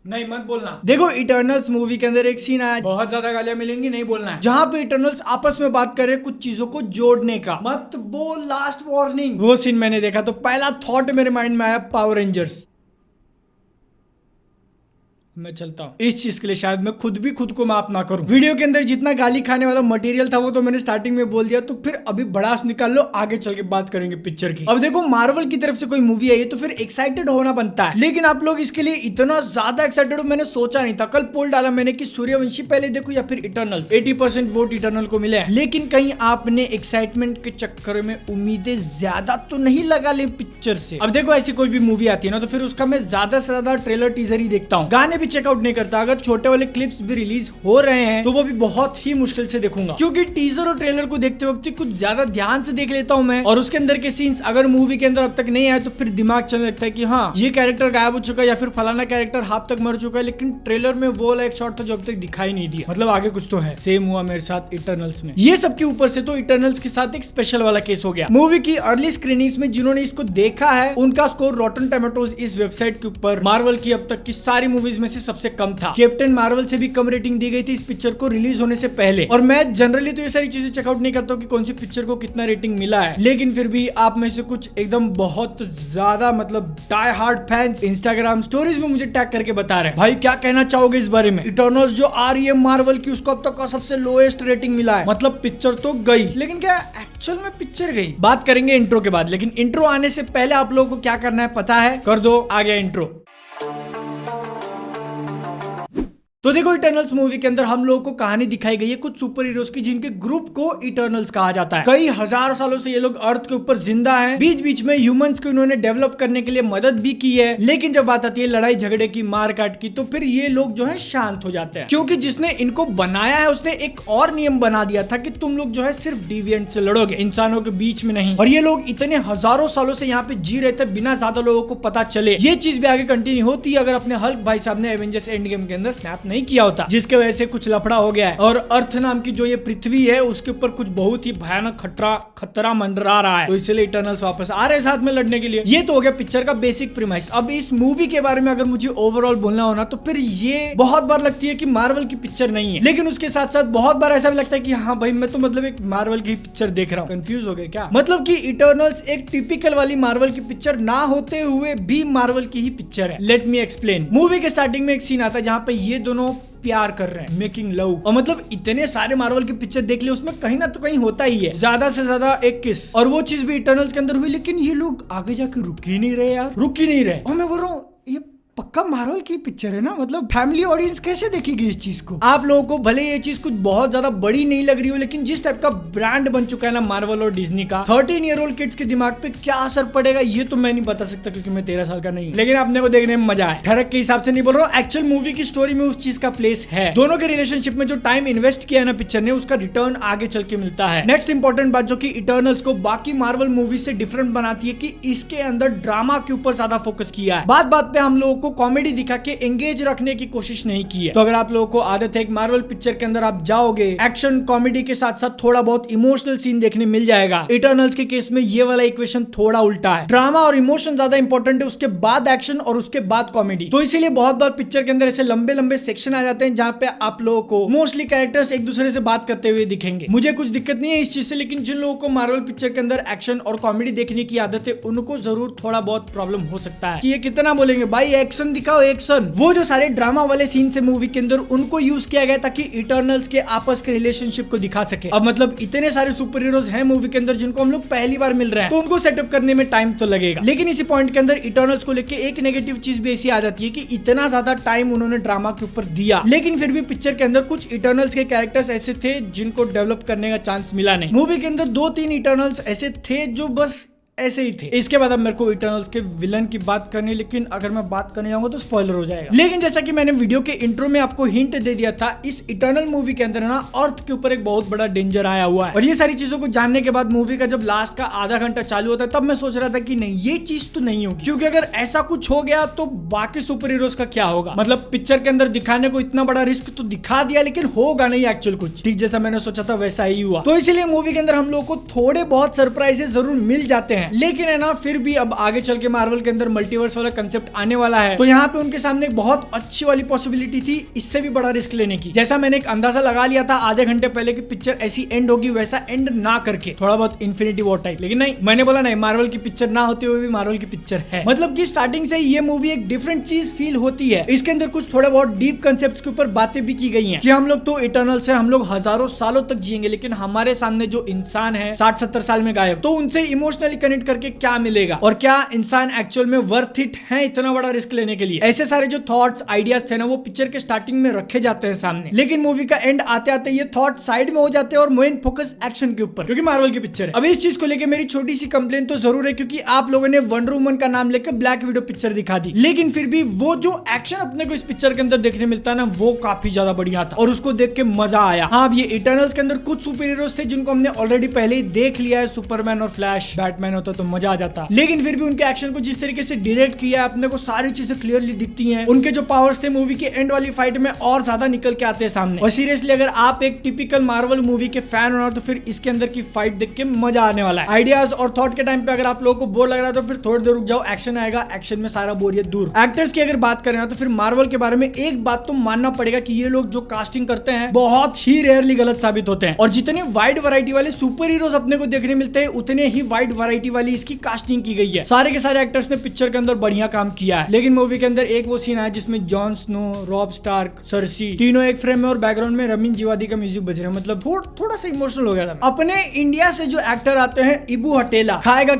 नहीं मत बोलना। देखो इटर्नल्स मूवी के अंदर एक सीन आया, बहुत ज्यादा गालियां मिलेंगी, नहीं बोलना है, जहां पे इटर्नल्स आपस में बात करे कुछ चीजों को जोड़ने का। मत बोल, लास्ट वार्निंग। वो सीन मैंने देखा तो पहला थॉट मेरे माइंड में आया पावर रेंजर्स। मैं चलता हूँ। इस चीज के लिए शायद मैं खुद भी खुद को माफ ना करूं। वीडियो के अंदर जितना गाली खाने वाला मटेरियल था वो तो मैंने स्टार्टिंग में बोल दिया, तो फिर अभी भड़ास निकाल लो, आगे चल के बात करेंगे पिक्चर की। अब देखो मार्वल की तरफ से कोई मूवी आई है तो फिर एक्साइटेड होना बनता है, लेकिन आप लोग इसके लिए इतना ज्यादा एक्साइटेड हो मैंने सोचा नहीं था। कल पोल डाला मैंने कि सूर्यवंशी पहले देखो या फिर इटर्नल। 80% वोट इटर्नल को मिले हैं, लेकिन कहीं आपने एक्साइटमेंट के चक्कर में उम्मीदें ज्यादा तो नहीं लगा ले पिक्चर से। अब देखो ऐसी कोई भी मूवी आती है ना तो फिर उसका मैं ज्यादा से ज्यादा ट्रेलर टीजर ही देखता हूँ, गाने भी चेकआउट नहीं करता। अगर छोटे वाले क्लिप्स भी रिलीज हो रहे हैं तो वो भी बहुत ही मुश्किल से देखूंगा, क्योंकि टीजर और ट्रेलर को देखते वक्त कुछ ज्यादा ध्यान से देख लेता हूं मैं, और उसके अंदर के सीन्स अगर मूवी के अंदर अब तक नहीं आए तो फिर दिमाग चलने लगता है कि हाँ ये कैरेक्टर गायब हो चुका है या फिर फलाना कैरेक्टर हाफ तक मर चुका है, लेकिन ट्रेलर में वो वाला एक शॉट था जो अब तक दिखाई नहीं दिया, मतलब आगे कुछ तो है। सेम हुआ मेरे साथ इटर्नल्स में। ये सब के ऊपर से तो इटर्नल्स के साथ एक स्पेशल वाला केस हो गया। मूवी की अर्ली स्क्रीनिंग्स में जिन्होंने इसको देखा है उनका स्कोर रॉटन टोमेटोज इस वेबसाइट के ऊपर मार्वल की अब तक की सारी मूवीज में से सबसे कम था। कैप्टन मार्वल से भी कम रेटिंग दी गई थी इस पिक्चर को रिलीज होने से पहले। और मैं जनरली तो ये सारी चीजें चेकआउट नहीं करता हूँ कि कौन सी पिक्चर को कितना रेटिंग मिला है, लेकिन फिर भी आप में से कुछ एकदम बहुत ज्यादा मतलब die hard fans Instagram stories में मुझे टैग करके बता रहे हैं भाई क्या कहना चाहोगे इस बारे में। इटर्नल्स जो आ रही है मार्वल की उसको अब तक का सबसे लोएस्ट रेटिंग मिला है, मतलब पिक्चर तो गई, लेकिन क्या एक्चुअल में पिक्चर गई? बात करेंगे इंट्रो के बाद, लेकिन इंट्रो आने से पहले आप लोगों को क्या करना है पता है? कर दो, आ गया इंट्रो। तो देखो इटर्नल्स मूवी के अंदर हम लोगों को कहानी दिखाई गई है कुछ सुपर हीरोज की जिनके ग्रुप को इटर्नल्स कहा जाता है। कई हजार सालों से ये लोग अर्थ के ऊपर जिंदा हैं। बीच बीच में ह्यूमंस को इन्होंने डेवलप करने के लिए मदद भी की है, लेकिन जब बात आती है लड़ाई झगड़े की, मार काट की, तो फिर ये लोग जो है शांत हो जाते हैं, क्योंकि जिसने इनको बनाया है उसने एक और नियम बना दिया था कि तुम लोग जो है सिर्फ डिविएंट से लड़ोगे, इंसानों के बीच में नहीं। और ये लोग इतने हजारों सालों से यहाँ पे जी रहे थे बिना ज्यादा लोगों को पता चले। ये चीज भी आगे कंटिन्यू होती है अगर अपने हल्क भाई साहब ने एवेंजर्स एंड गेम के अंदर स्नैप नहीं किया होता, जिसके वजह से कुछ लफड़ा हो गया है और अर्थ नाम की जो ये पृथ्वी है उसके ऊपर कुछ बहुत ही भयानक खतरा मंडरा रहा है, तो इसलिए इटर्नल्स वापस आ रहे हैं साथ में लड़ने के लिए। ये तो हो गया पिक्चर का बेसिक प्रीमाइस। अब इस मूवी के बारे में अगर मुझे ओवरऑल बोलना हो ना तो फिर ये बहुत बार लगती है कि मार्वल की पिक्चर नहीं है, लेकिन उसके साथ साथ बहुत बार ऐसा भी लगता है कि हाँ भाई मैं तो मतलब एक मार्वल की पिक्चर देख रहा हूँ। कंफ्यूज हो गए क्या? मतलब कि इटर्नल्स एक टिपिकल वाली मार्वल की पिक्चर ना होते हुए भी मार्वल की ही पिक्चर है। Let me explain. मूवी के स्टार्टिंग में एक सीन आता है जहाँ पे ये दोनों प्यार कर रहे हैं, मेकिंग लव, और मतलब इतने सारे मार्वल की पिक्चर देख लिए उसमें कहीं ना तो कहीं होता ही है ज्यादा से ज्यादा एक किस, और वो चीज भी इटर्नल्स के अंदर हुई, लेकिन ये लोग आगे जाके रुक ही नहीं रहे यार, रुक ही नहीं रहे। और मैं बोल रहा हूँ ये पक्का मार्वल की पिक्चर है ना, मतलब फैमिली ऑडियंस कैसे देखेगी इस चीज को? आप लोगों को भले ये चीज कुछ बहुत ज्यादा बड़ी नहीं लग रही हो, लेकिन जिस टाइप का ब्रांड बन चुका है ना मार्वल और डिज्नी का, 13 ईयर ओल्ड किड्स के दिमाग पे क्या असर पड़ेगा ये तो मैं नहीं बता सकता क्योंकि मैं 13 साल का नहीं हूं, लेकिन अपने को देखने में मजा है। ठरक के हिसाब से नहीं बोल रहा हूँ, एक्चुअल मूवी की स्टोरी में उस चीज का प्लेस है। दोनों के रिलेशनशिप में जो टाइम इन्वेस्ट किया है ना पिक्चर ने, उसका रिटर्न आगे चल के मिलता है। नेक्स्ट इंपॉर्टेंट बात जो कि इटर्नल्स को बाकी मार्वल मूवी से डिफरेंट बनाती है कि इसके अंदर ड्रामा के ऊपर ज्यादा फोकस किया है। बात बात पे हम लोगों को कॉमेडी दिखा के एंगेज रखने की कोशिश नहीं की है। तो अगर आप लोगों को आदत है एक मार्वल पिक्चर के अंदर आप जाओगे एक्शन कॉमेडी के साथ साथ थोड़ा बहुत इमोशनल सीन देखने मिल जाएगा, इटर्नल्स के केस में ये वाला इक्वेशन थोड़ा उल्टा है। ड्रामा और इमोशन ज्यादा इंपॉर्टेंट है, उसके बाद एक्शन और उसके बाद कॉमेडी। तो इसीलिए बहुत बार पिक्चर के अंदर ऐसे लंबे लंबे सेक्शन आ जाते हैं जहां पे आप लोगों को मोस्टली कैरेक्टर्स एक दूसरे से बात करते हुए दिखेंगे। मुझे कुछ दिक्कत नहीं है इस चीज से, लेकिन जिन लोगों को मार्वल पिक्चर के अंदर एक्शन और कॉमेडी देखने की आदत है उनको जरूर थोड़ा बहुत प्रॉब्लम हो सकता है कि ये कितना बोलेंगे भाई एक्शन दिखाओ एक्शन। वो जो सारे ड्रामा वाले सीन से मूवी के अंदर उनको यूज किया गया ताकि इटर्नल्स के आपस के रिलेशनशिप को दिखा सके। अब मतलब इतने सारे सुपर हीरोज हैं मूवी के अंदर जिनको हम लोग पहली बार मिल रहे हैं, तो उनको सेटअप करने में टाइम तो लगेगा। लेकिन इसी पॉइंट के अंदर इटर्नल्स को लेके एक नेगेटिव चीज भी ऐसी आ जाती है कि इतना ज्यादा टाइम उन्होंने ड्रामा के ऊपर दिया, लेकिन फिर भी पिक्चर के अंदर कुछ इटर्नल्स के कैरेक्टर्स ऐसे थे जिनको डेवलप करने का चांस मिला नहीं। मूवी के अंदर 2-3 इटर्नल्स ऐसे थे जो बस ऐसे ही थे। इसके बाद अब मेरे को इटर्नल्स के विलन की बात करनी, लेकिन अगर मैं बात करने जाऊंगा तो स्पॉइलर हो जाएगा। लेकिन जैसा कि मैंने वीडियो के इंट्रो में आपको हिंट दे दिया था, इस इटर्नल मूवी के अंदर ना अर्थ के ऊपर एक बहुत बड़ा डेंजर आया हुआ है। और ये सारी चीजों को जानने के बाद मूवी का जब लास्ट का आधा घंटा चालू होता है तब मैं सोच रहा था कि नहीं ये चीज तो नहीं होगी, क्योंकि अगर ऐसा कुछ हो गया तो बाकी सुपर हीरोज का क्या होगा। मतलब पिक्चर के अंदर दिखाने को इतना बड़ा रिस्क तो दिखा दिया, लेकिन होगा नहीं एक्चुअल कुछ ठीक जैसा मैंने सोचा था वैसा ही हुआ। तो इसीलिए मूवी के अंदर हम लोग को थोड़े बहुत सरप्राइजेस जरूर मिल जाते हैं। हैं, लेकिन है ना फिर भी अब आगे चल के मार्वल के अंदर मल्टीवर्स वाला कंसेप्ट आने वाला है, तो यहाँ पे उनके सामने एक बहुत अच्छी वाली पॉसिबिलिटी थी इससे भी बड़ा रिस्क लेने की। जैसा मैंने एक अंदाजा लगा लिया था आधे घंटे पहले कि पिक्चर ऐसी एंड होगी, वैसा एंड ना करके थोड़ा बहुत इन्फिनिटी वॉर टाइप, लेकिन नहीं, मैंने बोला नहीं, मार्वल की पिक्चर ना होते हुए भी मार्वल की पिक्चर है। मतलब कि स्टार्टिंग से ये मूवी एक डिफरेंट चीज फील होती है। इसके अंदर कुछ थोड़ा बहुत डीप कंसेप्ट के ऊपर बातें भी की गई हैं कि हम लोग तो इटर्नल से हम लोग हजारों सालों तक जिएंगे, लेकिन हमारे सामने जो इंसान है 60-70 साल में गायब, तो उनसे इमोशनली कनेक्ट करके क्या मिलेगा और क्या इंसान एक्चुअल में वर्थ इट है इतना बड़ा रिस्क लेने के लिए। ऐसे सारे जो थॉट्स आइडियाज थे ना वो पिक्चर के स्टार्टिंग में रखे जाते हैं सामने, लेकिन मूवी का एंड आते आते ये थॉट साइड में हो जाते हैं और मेन फोकस एक्शन के ऊपर, क्योंकि मार्वल की पिक्चर है। अब इस चीज को लेकर मेरी छोटी सी कंप्लेन तो जरूर है, क्योंकि आप लोगों ने वंडर वुमन का नाम लेकर ब्लैक विडो पिक्चर दिखा दी, लेकिन फिर भी वो जो एक्शन अपने को इस पिक्चर के अंदर देखने मिलता है ना वो काफी ज्यादा बढ़िया था और उसको देख के मजा आया। हाँ, अब ये इटर्नल्स के अंदर कुछ सुपर हीरोज थे जिनको हमने ऑलरेडी पहले ही देख लिया है, सुपरमैन और फ्लैश, बैटमैन होता तो मजा आ जाता, लेकिन फिर भी उनके एक्शन को जिस तरीके से डायरेक्ट किया अपने को सारी चीजें क्लियरली दिखती हैं। उनके जो पावर्स थे मूवी के एंड वाली फाइट में और ज्यादा निकल के आते हैं सामने। और सीरियसली अगर आप एक टिपिकल मार्वल मूवी के फैन हो ना तो फिर इसके अंदर की फाइट देख के मजा आने वाला है। आइडियाज और थॉट के टाइम पे अगर आप लोगों को बोर लग रहा है तो फिर थोड़ी देर रुक जाओ, एक्शन आएगा, एक्शन में सारा बोरियत दूर। एक्टर्स की अगर बात करें ना तो फिर मार्वल के बारे में एक बात तो मानना पड़ेगा कि ये लोग जो कास्टिंग करते हैं बहुत ही रेयरली गलत साबित होते हैं, और जितने वाइड वैरायटी वाले सुपर हीरोज अपने को देखने मिलते हैं उतने ही वाइड वैरायटी वाली इसकी कास्टिंग की गई है। सारे के सारे एक्टर्स ने पिक्चर के अंदर बढ़िया काम किया है, लेकिन मूवी के अंदर एक वो सीन आया जिसमें Jon Snow, Robb Stark, Cersei तीनों एक फ्रेम में और बैकग्राउंड में रमीन जीवादी का म्यूजिक बज रहा है। मतलब थोड़ा सा इमोशनल हो गया था। अपने इंडिया से जो एक्टर आते हैं इबू हटेला, खाएगा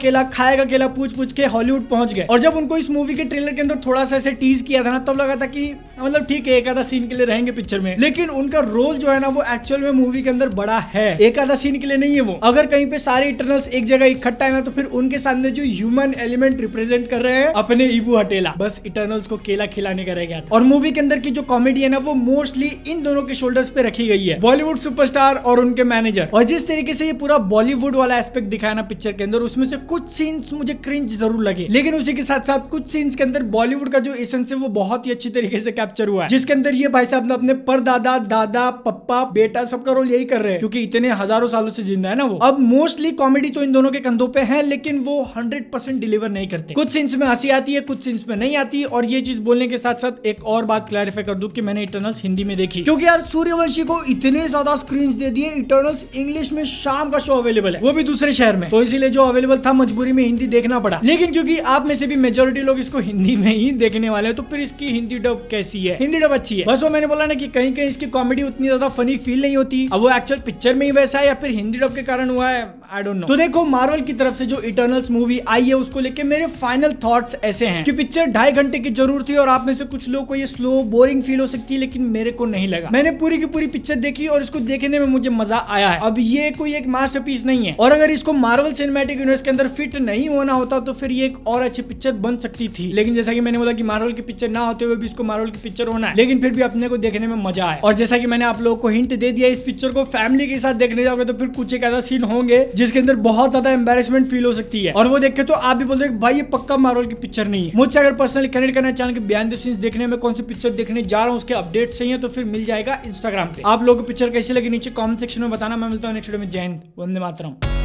केला पूछ के हॉलीवुड पहुंच गए, और जब उनको इस मूवी के ट्रेलर के अंदर थोड़ा सा ऐसे टीज किया था ना तब लगा था कि मतलब ठीक है एक आधा सीन के लिए रहेंगे पिक्चर में, लेकिन उनका रोल जो है ना वो एक्चुअल में मूवी के अंदर बड़ा है, एक आधा सीन के लिए नहीं है वो। अगर कहीं पे सारे इटर्नल्स एक जगह इकट्ठा है ना तो फिर उनके सामने जो ह्यूमन एलिमेंट रिप्रेजेंट कर रहे हैं अपने इबू हटेला, बस इटर्नल्स को केला खिलाने का रह गया था। और मूवी के अंदर की जो कॉमेडी है ना वो मोस्टली इन दोनों के शोल्डर्स पे रखी गई है, बॉलीवुड सुपरस्टार और उनके मैनेजर। और जिस तरीके से ये पूरा बॉलीवुड वाला एस्पेक्ट दिखाया ना पिक्चर के अंदर, उसमें से कुछ सीन्स मुझे क्रिंज जरूर लगे, लेकिन उसी के साथ साथ कुछ सीन्स के अंदर बॉलीवुड का जो एसेंस है वो बहुत ही अच्छी तरीके से कैप्चर हुआ है, जिसके अंदर ये भाई साहब अपने परदादा, दादा, पप्पा, बेटा सबका रोल यही कर रहे हैं, क्योंकि इतने हजारों सालों से जिंदा है ना वो। अब मोस्टली कॉमेडी तो इन दोनों के कंधों पे है, लेकिन वो 100% डिलीवर नहीं करते। कुछ सीन्स में हंसी आती है, कुछ सीन्स में नहीं आती। और ये चीज बोलने के साथ साथ एक और बात क्लैरिफाई कर दूं कि मैंने इटर्नल्स हिंदी में देखी, क्योंकि यार सूर्यवंशी को इतने ज्यादा स्क्रीन दे दिए, इटर्नल्स इंग्लिश में शाम का शो अवेलेबल है, वो भी दूसरे शहर में, तो इसीलिए जो अवेलेबल था मजबूरी में हिंदी देखना पड़ा। लेकिन क्योंकि आप में से भी मेजोरिटी लोग इसको हिंदी में ही देखने वाले हैं, तो फिर इसकी हिंदी डब कैसी है? हिंदी डब अच्छी है, बस वो मैंने बोला ना कि कहीं कहीं इसकी कॉमेडी उतनी ज्यादा फनी फील नहीं होती। अब वो एक्चुअल पिक्चर में ही वैसा है या फिर हिंदी डब के कारण हुआ है, आई डोंट नो। तो देखो मार्वल की तरफ से जो इटर्नल्स मूवी आई है उसको लेके मेरे फाइनल थॉट्स ऐसे हैं कि पिक्चर 2.5 घंटे की जरूर थी, और आप में से कुछ लोगों को ये स्लो बोरिंग फील हो सकती है, लेकिन मेरे को नहीं लगा। मैंने पूरी की पूरी पिक्चर देखी और इसको देखने में मुझे मजा आया है। अब ये कोई एक मास्टरपीस नहीं है, और अगर इसको मार्वल सिनेमैटिक यूनिवर्स के अंदर फिट नहीं होना होता तो फिर ये एक और अच्छी पिक्चर बन सकती थी। लेकिन जैसा कि मैंने बोला कि मार्वल की पिक्चर ना होते हुए भी इसको मार्वल की पिक्चर होना है, लेकिन फिर भी अपने को देखने में मजा आया। और जैसा कि मैंने आप लोगों को हिंट दे दिया, इस पिक्चर को फैमिली के साथ देखने जाओगे तो फिर कुछ एक ऐसा सीन होंगे जिसके अंदर बहुत ज्यादा एम्बैरेसमेंट फील हो सकती है, और वो देख के तो आप भी बोलते हैं भाई ये पक्का मार्वल की पिक्चर नहीं है। मुझसे अगर पर्सनली कनेक्ट करना चाहें कि बिहाइंड द सीन्स देखने में कौन सी पिक्चर देखने जा रहा हूँ उसके अपडेट सही है तो फिर मिल जाएगा इंस्टाग्राम पे। आप लोगों को पिक्चर कैसी लगी नीचे कमेंट सेक्शन में बताना। मैं मिलता हूँ नेक्स्ट वीडियो में। जय हिंद, वंदे मातरम।